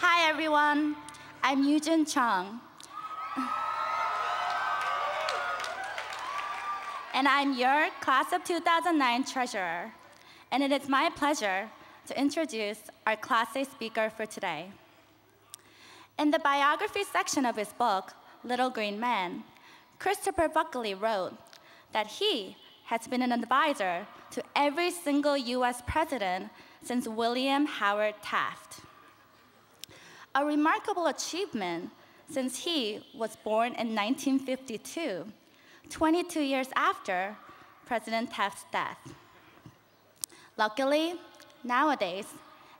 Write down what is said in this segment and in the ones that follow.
Hi, everyone. I'm Yujin Chung. And I'm your Class of 2009 treasurer. And it is my pleasure to introduce our Class A speaker for today. In the biography section of his book, Little Green Man, Christopher Buckley wrote that he has been an advisor to every single US president since William Howard Taft. A remarkable achievement since he was born in 1952, 22 years after President Taft's death. Luckily, nowadays,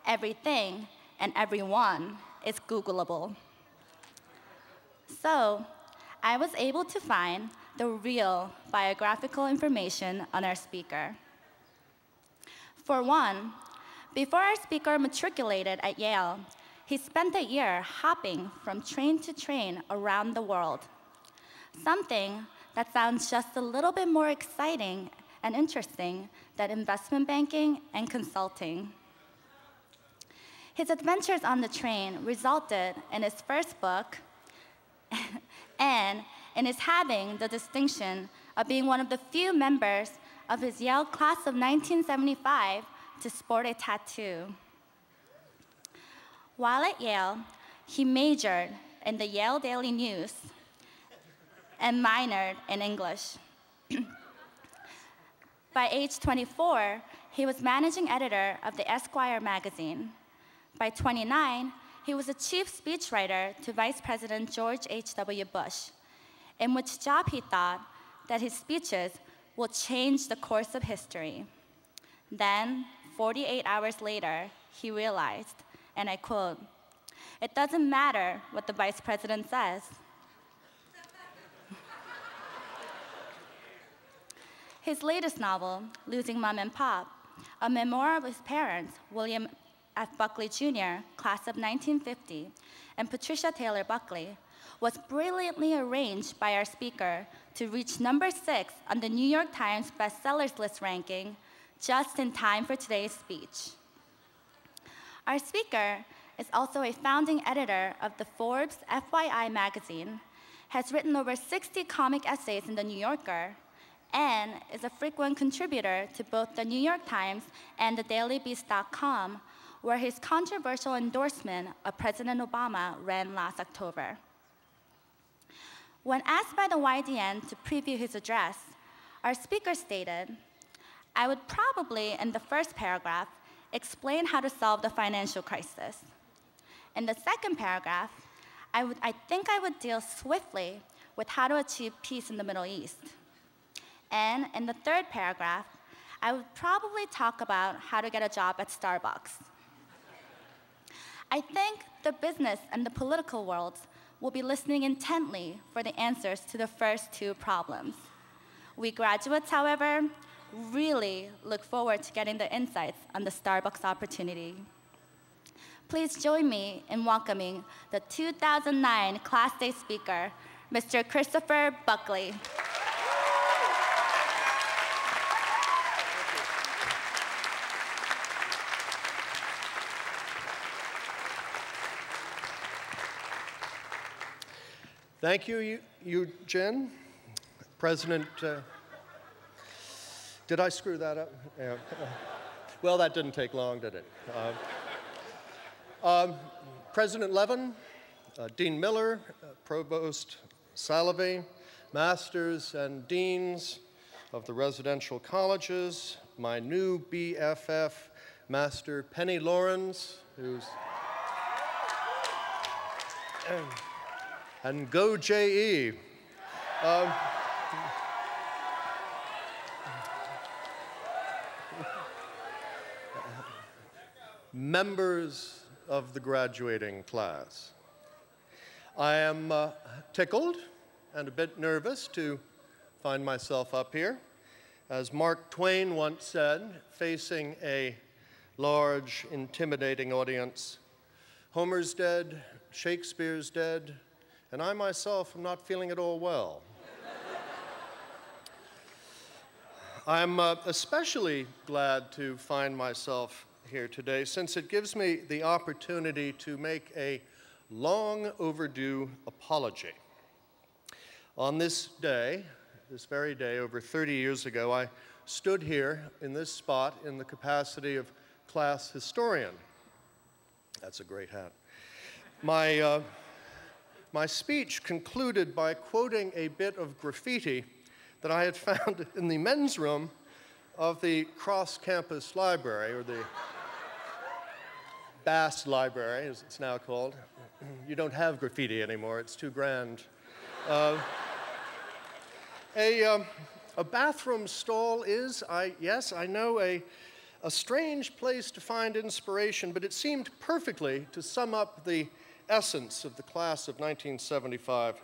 everything and everyone is Googleable. So, I was able to find the real biographical information on our speaker. For one, before our speaker matriculated at Yale, he spent a year hopping from train to train around the world, something that sounds just a little bit more exciting and interesting than investment banking and consulting. His adventures on the train resulted in his first book and in his having the distinction of being one of the few members of his Yale class of 1975 to sport a tattoo. While at Yale, he majored in the Yale Daily News and minored in English. By age 24, he was managing editor of the Esquire magazine. By 29, he was a chief speechwriter to Vice President George H.W. Bush, in which job he thought that his speeches will change the course of history. Then, 48 hours later, he realized, and I quote, "It doesn't matter what the vice president says." His latest novel, Losing Mom and Pop, a memoir of his parents, William F. Buckley Jr., class of 1950, and Patricia Taylor Buckley, was brilliantly arranged by our speaker to reach number 6 on the New York Times bestsellers list ranking just in time for today's speech. Our speaker is also a founding editor of the Forbes FYI magazine, has written over 60 comic essays in The New Yorker, and is a frequent contributor to both the New York Times and the dailybeast.com, where his controversial endorsement of President Obama ran last October. When asked by the YDN to preview his address, our speaker stated, "I would probably, in the first paragraph, explain how to solve the financial crisis. In the second paragraph, I think I would deal swiftly with how to achieve peace in the Middle East. And in the third paragraph, I would probably talk about how to get a job at Starbucks." I think the business and the political worlds will be listening intently for the answers to the first two problems. We graduates, however, really look forward to getting the insights on the Starbucks opportunity. Please join me in welcoming the 2009 Class A speaker, Mr. Christopher Buckley. Thank you, Jen. President, did I screw that up? Yeah. Well, that didn't take long, did it? President Levin, Dean Miller, Provost Salovey, masters and deans of the residential colleges, my new BFF, Master Penny Lawrence, who's... and go JE. Members of the graduating class. I am tickled and a bit nervous to find myself up here. As Mark Twain once said, facing a large, intimidating audience, Homer's dead, Shakespeare's dead, and I myself am not feeling at all well. I'm especially glad to find myself here today since it gives me the opportunity to make a long overdue apology. On this day, this very day, over 30 years ago, I stood here in this spot in the capacity of class historian. That's a great hat. My speech concluded by quoting a bit of graffiti that I had found in the men's room of the cross-campus library, or the Bass Library, as it's now called. You don't have graffiti anymore, it's too grand. A bathroom stall is, yes, I know, a strange place to find inspiration, but it seemed perfectly to sum up the essence of the class of 1975.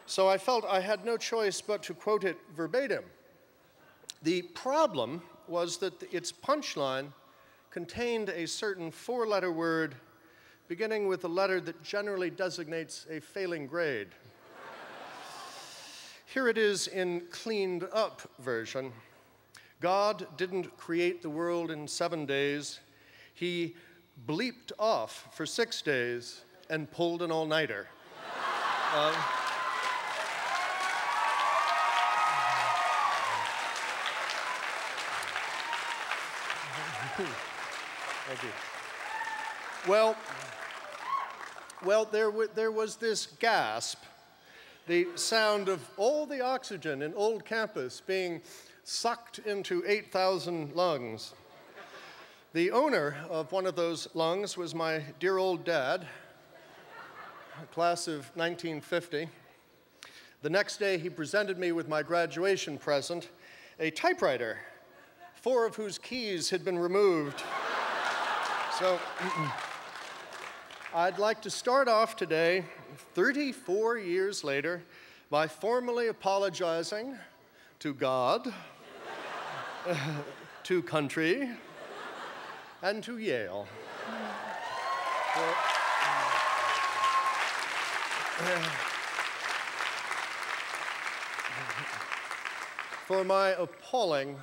So I felt I had no choice but to quote it verbatim. The problem was that its punchline contained a certain four-letter word beginning with a letter that generally designates a failing grade. Here it is in cleaned up version. God didn't create the world in 7 days. He bleeped off for 6 days and pulled an all-nighter. Thank you. Well, there was this gasp, the sound of all the oxygen in Old Campus being sucked into 8,000 lungs. The owner of one of those lungs was my dear old dad, class of 1950. The next day, he presented me with my graduation present, a typewriter, 4 of whose keys had been removed. So I'd like to start off today, 34 years later, by formally apologizing to God, to country, and to Yale. For my appalling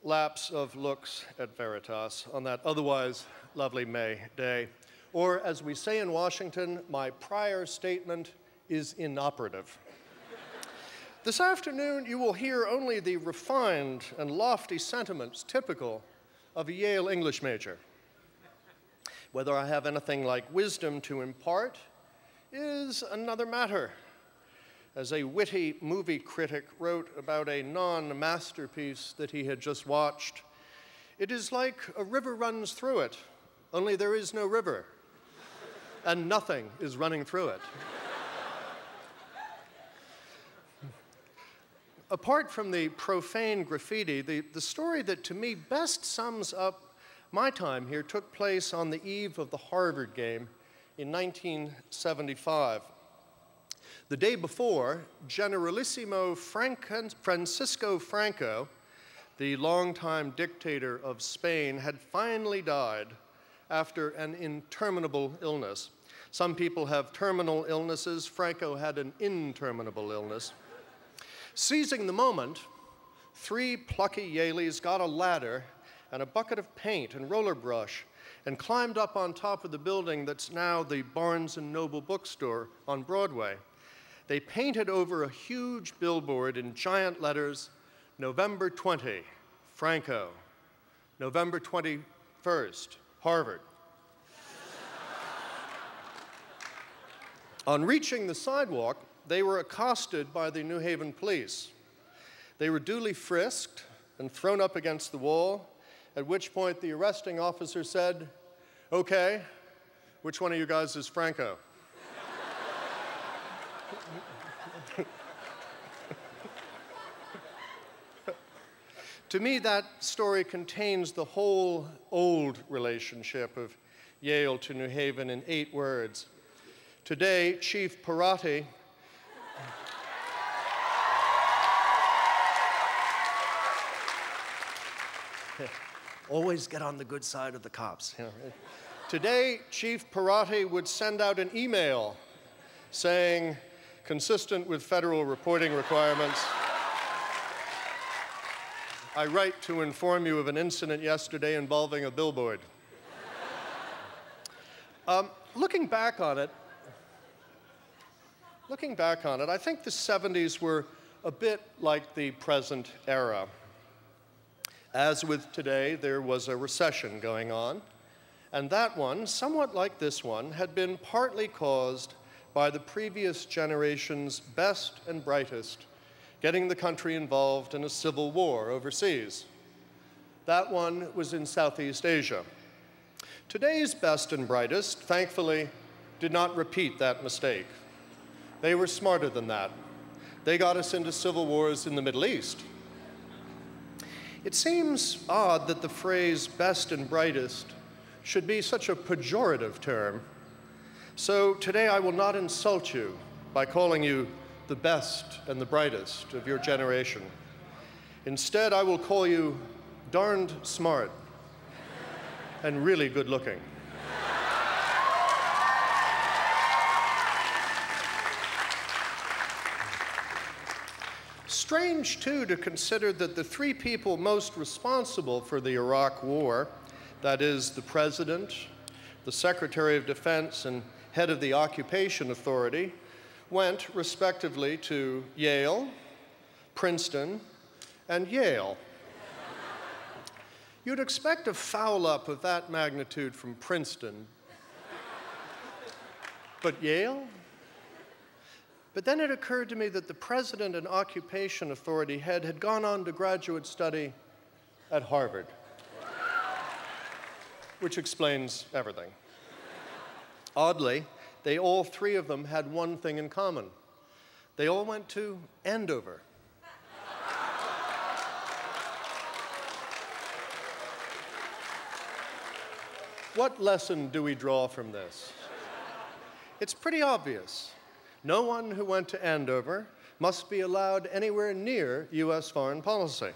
lapse of lux et veritas on that otherwise lovely May day. Or, as we say in Washington, my prior statement is inoperative. This afternoon, you will hear only the refined and lofty sentiments typical of a Yale English major. Whether I have anything like wisdom to impart is another matter. As a witty movie critic wrote about a non-masterpiece that he had just watched, it is like a river runs through it, only there is no river, and nothing is running through it. Apart from the profane graffiti, the story that to me best sums up my time here took place on the eve of the Harvard game in 1975. The day before, Generalissimo Francisco Franco, the longtime dictator of Spain, had finally died after an interminable illness. Some people have terminal illnesses. Franco had an interminable illness. Seizing the moment, 3 plucky Yaleys got a ladder and a bucket of paint and roller brush and climbed up on top of the building that's now the Barnes & Noble bookstore on Broadway. They painted over a huge billboard in giant letters, November 20, Franco. November 21st, Harvard. On reaching the sidewalk, they were accosted by the New Haven police. They were duly frisked and thrown up against the wall, at which point the arresting officer said, "Okay, which one of you guys is Franco?" To me, that story contains the whole old relationship of Yale to New Haven in 8 words. Today, Chief Parati always get on the good side of the cops. You know. Today, Chief Parati would send out an email saying, consistent with federal reporting requirements, I write to inform you of an incident yesterday involving a billboard. Looking back on it, I think the 70s were a bit like the present era. As with today, there was a recession going on, and that one, somewhat like this one, had been partly caused by the previous generation's best and brightest getting the country involved in a civil war overseas. That one was in Southeast Asia. Today's best and brightest, thankfully, did not repeat that mistake. They were smarter than that. They got us into civil wars in the Middle East. It seems odd that the phrase best and brightest should be such a pejorative term. So today I will not insult you by calling you the best and the brightest of your generation. Instead, I will call you darned smart and really good looking. Strange, too, to consider that the three people most responsible for the Iraq War, that is, the President, the Secretary of Defense, and head of the Occupation Authority, went respectively to Yale, Princeton, and Yale. You'd expect a foul-up of that magnitude from Princeton. But Yale? But then it occurred to me that the President and Occupation Authority head had gone on to graduate study at Harvard, which explains everything. Oddly, they all three of them had one thing in common. They all went to Andover. What lesson do we draw from this? It's pretty obvious. No one who went to Andover must be allowed anywhere near US foreign policy.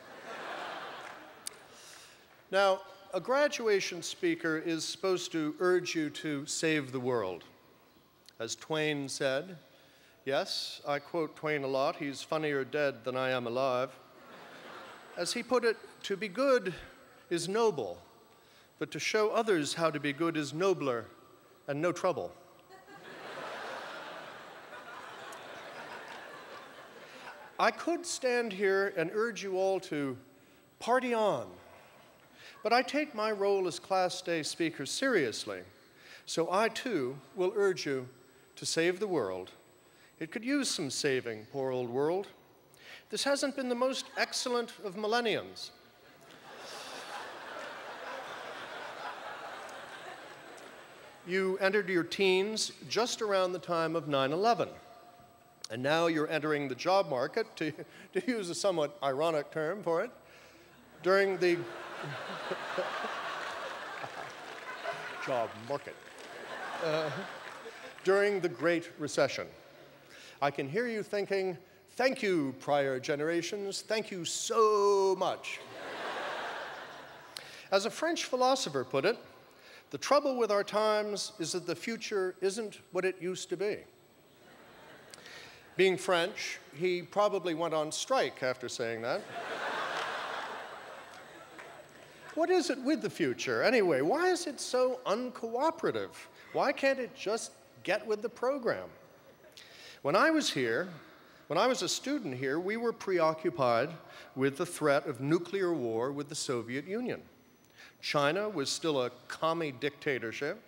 Now, a graduation speaker is supposed to urge you to save the world. As Twain said, yes, I quote Twain a lot, he's funnier dead than I am alive. As he put it, to be good is noble, but to show others how to be good is nobler and no trouble. I could stand here and urge you all to party on, but I take my role as Class Day speaker seriously, so I too will urge you to save the world. It could use some saving, poor old world. This hasn't been the most excellent of millenniums. You entered your teens just around the time of 9/11. And now you're entering the job market, to use a somewhat ironic term for it, during the job market, during the Great Recession. I can hear you thinking, thank you, prior generations, thank you so much. As a French philosopher put it, the trouble with our times is that the future isn't what it used to be. Being French, he probably went on strike after saying that. What is it with the future, anyway? Why is it so uncooperative? Why can't it just get with the program? When I was a student here, we were preoccupied with the threat of nuclear war with the Soviet Union. China was still a commie dictatorship.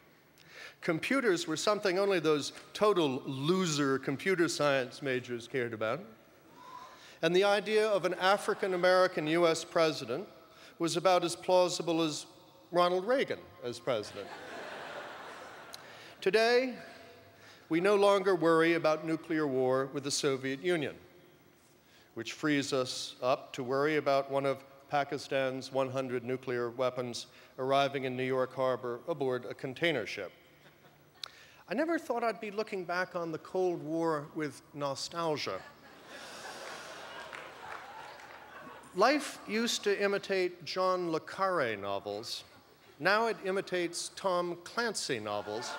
Computers were something only those total loser computer science majors cared about. And the idea of an African-American US president was about as plausible as Ronald Reagan as president. Today, we no longer worry about nuclear war with the Soviet Union, which frees us up to worry about one of Pakistan's 100 nuclear weapons arriving in New York Harbor aboard a container ship. I never thought I'd be looking back on the Cold War with nostalgia. Life used to imitate John le Carré novels. Now it imitates Tom Clancy novels.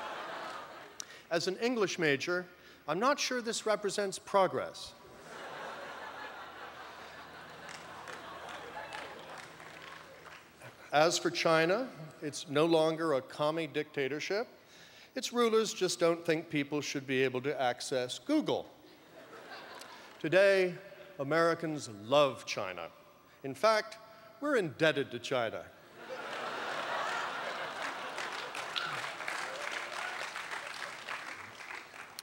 As an English major, I'm not sure this represents progress. As for China, it's no longer a commie dictatorship. Its rulers just don't think people should be able to access Google. Today, Americans love China. In fact, we're indebted to China.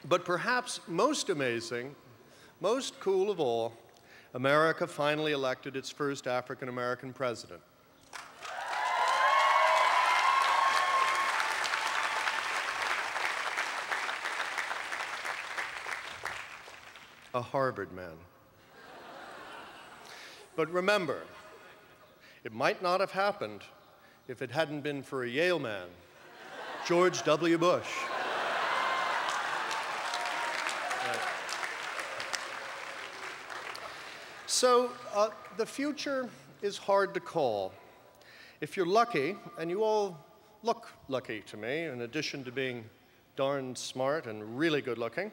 But perhaps most amazing, most cool of all, America finally elected its first African-American president. A Harvard man. But remember, it might not have happened if it hadn't been for a Yale man, George W. Bush. So the future is hard to call. If you're lucky, and you all look lucky to me, in addition to being darn smart and really good looking,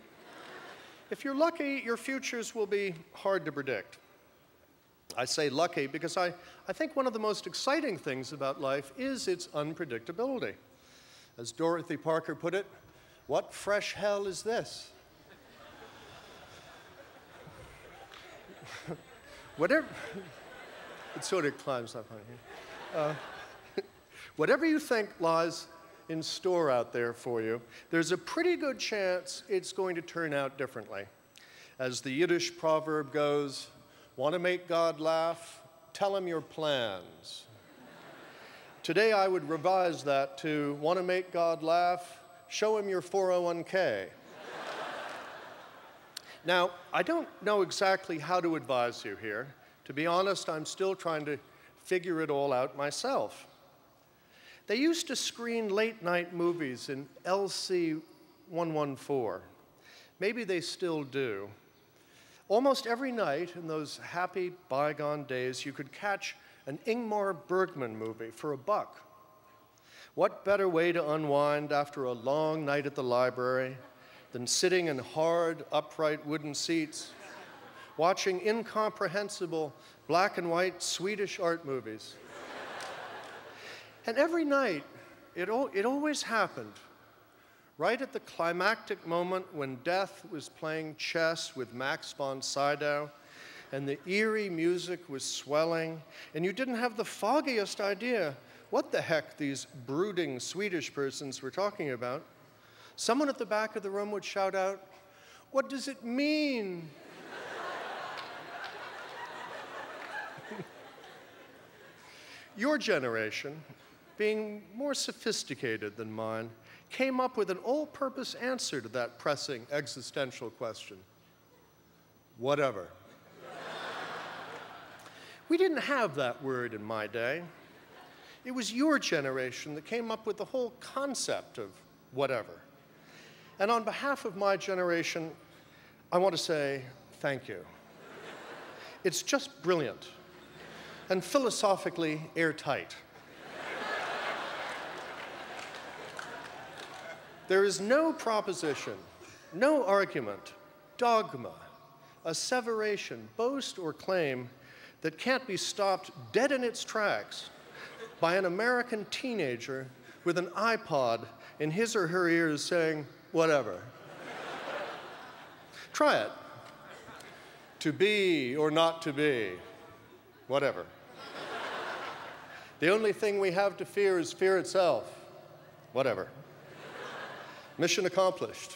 if you're lucky, your futures will be hard to predict. I say lucky because I think one of the most exciting things about life is its unpredictability. As Dorothy Parker put it, what fresh hell is this? Whatever, it sort of climbs up on here. Whatever you think lies in store out there for you, there's a pretty good chance it's going to turn out differently. As the Yiddish proverb goes, want to make God laugh? Tell him your plans. Today I would revise that to want to make God laugh? Show him your 401k. Now, I don't know exactly how to advise you here. To be honest, I'm still trying to figure it all out myself. They used to screen late-night movies in LC 114. Maybe they still do. Almost every night in those happy bygone days, you could catch an Ingmar Bergman movie for $1. What better way to unwind after a long night at the library than sitting in hard, upright wooden seats, watching incomprehensible black and white Swedish art movies? And every night, it always happened, right at the climactic moment when death was playing chess with Max von Sydow, and the eerie music was swelling, and you didn't have the foggiest idea what the heck these brooding Swedish persons were talking about. Someone at the back of the room would shout out, "What does it mean?" Your generation, being more sophisticated than mine, came up with an all-purpose answer to that pressing existential question. Whatever. We didn't have that word in my day. It was your generation that came up with the whole concept of whatever. And on behalf of my generation, I want to say thank you. It's just brilliant and philosophically airtight. There is no proposition, no argument, dogma, asseveration, boast, or claim that can't be stopped dead in its tracks by an American teenager with an iPod in his or her ears saying, whatever. Try it. To be or not to be, whatever. The only thing we have to fear is fear itself, whatever. Mission accomplished.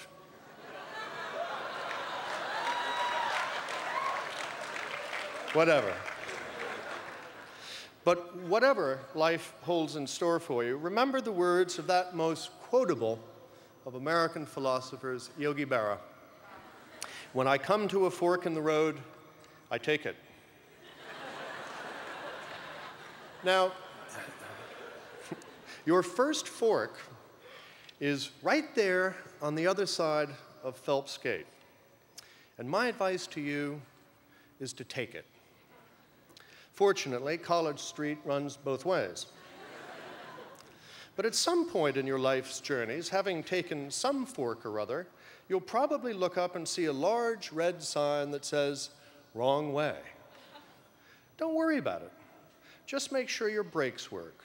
Whatever. But whatever life holds in store for you, remember the words of that most quotable of American philosophers, Yogi Berra. When I come to a fork in the road, I take it. Now, your first fork is right there on the other side of Phelps Gate. And my advice to you is to take it. Fortunately, College Street runs both ways. But at some point in your life's journeys, having taken some fork or other, you'll probably look up and see a large red sign that says, wrong way. Don't worry about it. Just make sure your brakes work,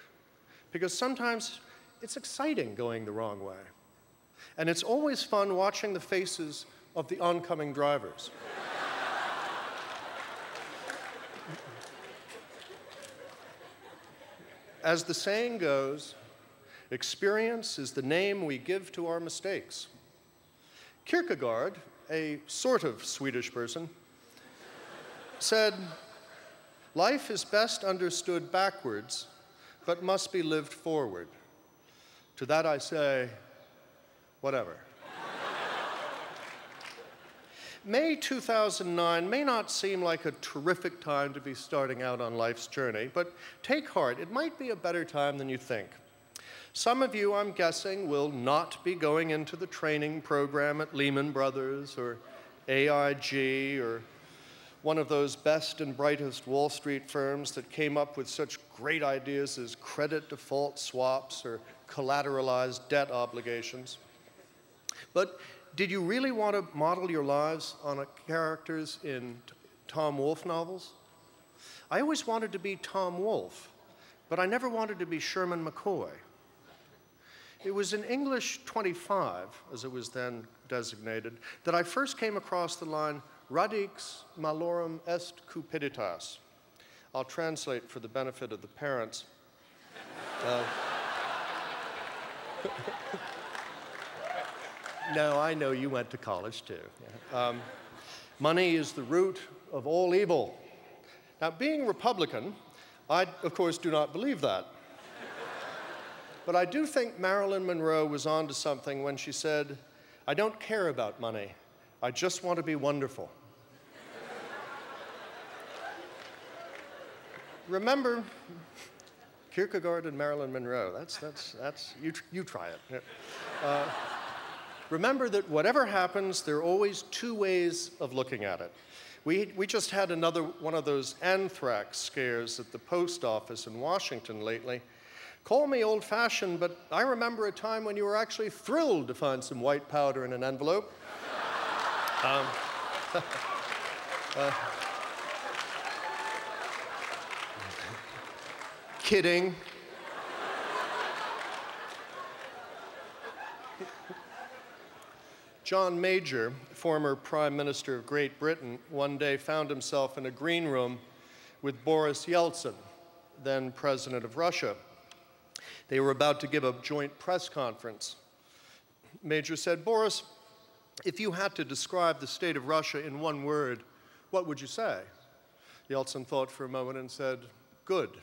because sometimes it's exciting going the wrong way. And it's always fun watching the faces of the oncoming drivers. As the saying goes, experience is the name we give to our mistakes. Kierkegaard, a sort of Swedish person, said, "Life is best understood backwards, but must be lived forward." To that I say, whatever. May 2009 may not seem like a terrific time to be starting out on life's journey, but take heart, it might be a better time than you think. Some of you, I'm guessing, will not be going into the training program at Lehman Brothers or AIG or one of those best and brightest Wall Street firms that came up with such great ideas as credit default swaps or collateralized debt obligations. But did you really want to model your lives on characters in Tom Wolfe novels? I always wanted to be Tom Wolfe, but I never wanted to be Sherman McCoy. It was in English 25, as it was then designated, that I first came across the line, radix malorum est cupiditas. I'll translate for the benefit of the parents. No, I know you went to college too. Money is the root of all evil. Now, being Republican, I, of course, do not believe that. But I do think Marilyn Monroe was onto something when she said, "I don't care about money. I just want to be wonderful." Remember Kierkegaard and Marilyn Monroe. That's you try it. Remember that whatever happens, there are always two ways of looking at it. We just had another one of those anthrax scares at the post office in Washington lately. Call me old-fashioned, but I remember a time when you were actually thrilled to find some white powder in an envelope. Kidding. John Major, former Prime Minister of Great Britain, one day found himself in a green room with Boris Yeltsin, then President of Russia. They were about to give a joint press conference. Major said, "Boris, if you had to describe the state of Russia in one word, what would you say?" Yeltsin thought for a moment and said, "Good."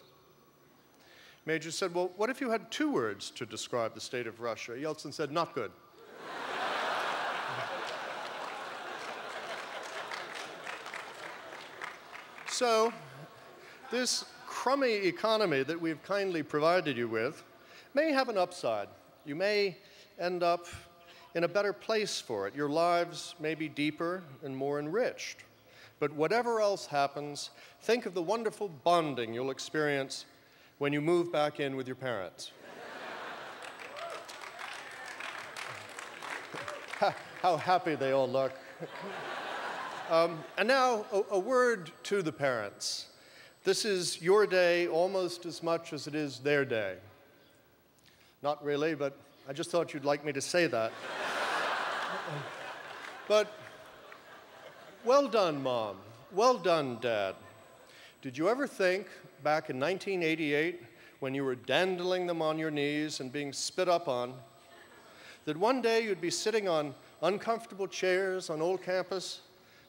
Major said, "Well, what if you had two words to describe the state of Russia?" Yeltsin said, "Not good." So, this crummy economy that we've kindly provided you with may have an upside. You may end up in a better place for it. Your lives may be deeper and more enriched. But whatever else happens, think of the wonderful bonding you'll experience when you move back in with your parents. How happy they all look. And now, a word to the parents. This is your day almost as much as it is their day. Not really, but I just thought you'd like me to say that. But well done, Mom. Well done, Dad. Did you ever think, back in 1988, when you were dandling them on your knees and being spit up on, that one day you'd be sitting on uncomfortable chairs on old campus,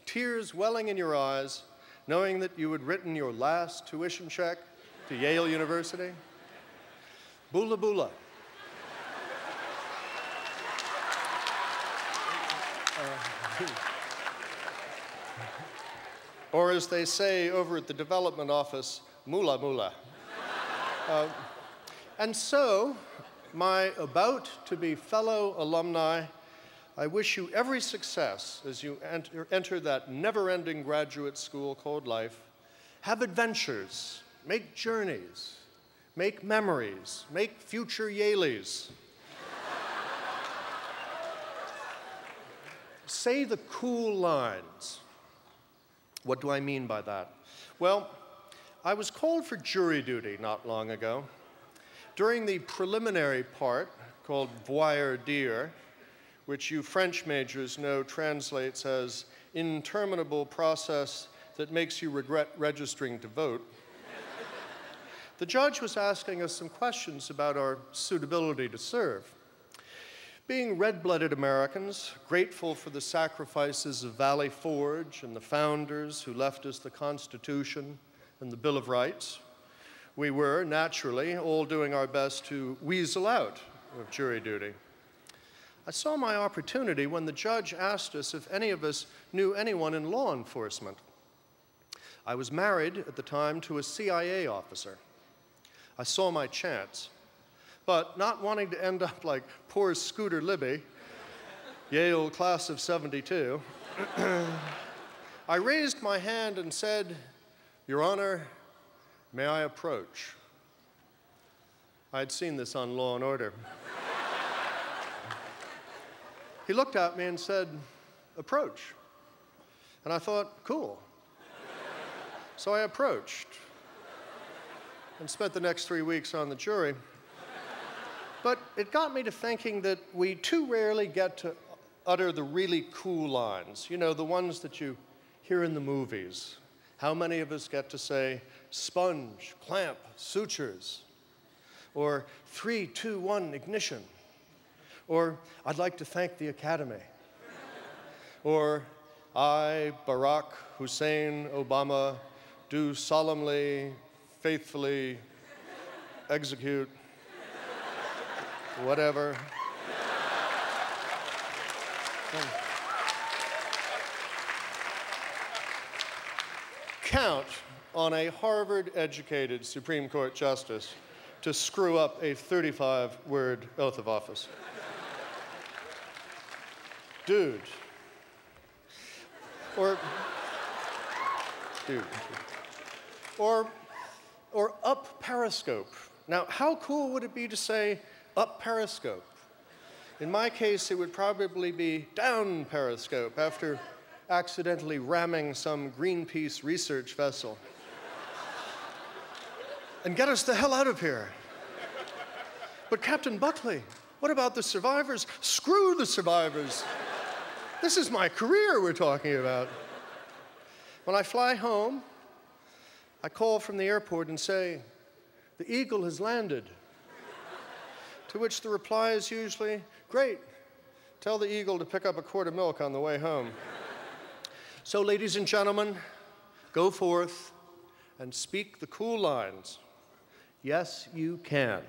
tears welling in your eyes, knowing that you had written your last tuition check to Yale University? Bula bula. Or as they say over at the development office, mula mula. And so, my about-to-be fellow alumni, I wish you every success as you enter that never-ending graduate school called life. Have adventures, make journeys, make memories, make future Yaleys. Say the cool lines. What do I mean by that? Well, I was called for jury duty not long ago. During the preliminary part, called voir dire, which you French majors know translates as interminable process that makes you regret registering to vote, the judge was asking us some questions about our suitability to serve. Being red-blooded Americans, grateful for the sacrifices of Valley Forge and the founders who left us the Constitution and the Bill of Rights, we were, naturally, all doing our best to weasel out of jury duty. I saw my opportunity when the judge asked us if any of us knew anyone in law enforcement. I was married at the time to a CIA officer. I saw my chance, but not wanting to end up like poor Scooter Libby, Yale Class of '72, I raised my hand and said, "Your Honor, may I approach?" I had seen this on Law and Order. He looked at me and said, "Approach." And I thought, cool. So I approached and spent the next 3 weeks on the jury. But it got me to thinking that we too rarely get to utter the really cool lines, you know, the ones that you hear in the movies. How many of us get to say, sponge, clamp, sutures? Or 3, 2, 1, ignition? Or, I'd like to thank the Academy. Or, I, Barack Hussein Obama, do solemnly, faithfully execute, whatever. Count on a Harvard-educated Supreme Court justice to screw up a 35-word oath of office. Dude. Or up periscope. Now, how cool would it be to say up periscope? In my case, it would probably be down periscope after accidentally ramming some Greenpeace research vessel. And get us the hell out of here. But Captain Buckley, what about the survivors? Screw the survivors. This is my career we're talking about. When I fly home, I call from the airport and say, "The Eagle has landed." To which the reply is usually, "Great, tell the Eagle to pick up a quart of milk on the way home." So, ladies and gentlemen, go forth and speak the cool lines. Yes, you can.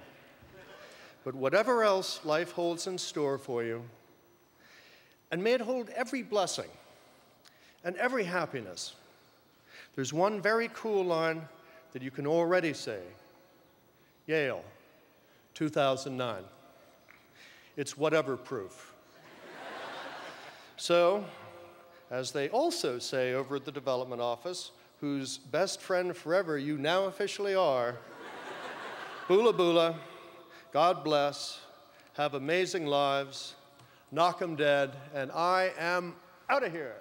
But whatever else life holds in store for you, and may it hold every blessing and every happiness, there's one very cool line that you can already say. Yale, 2009. It's whatever proof. So, as they also say over at the development office, whose best friend forever you now officially are, bula bula, God bless, have amazing lives, knock 'em dead, and I am out of here.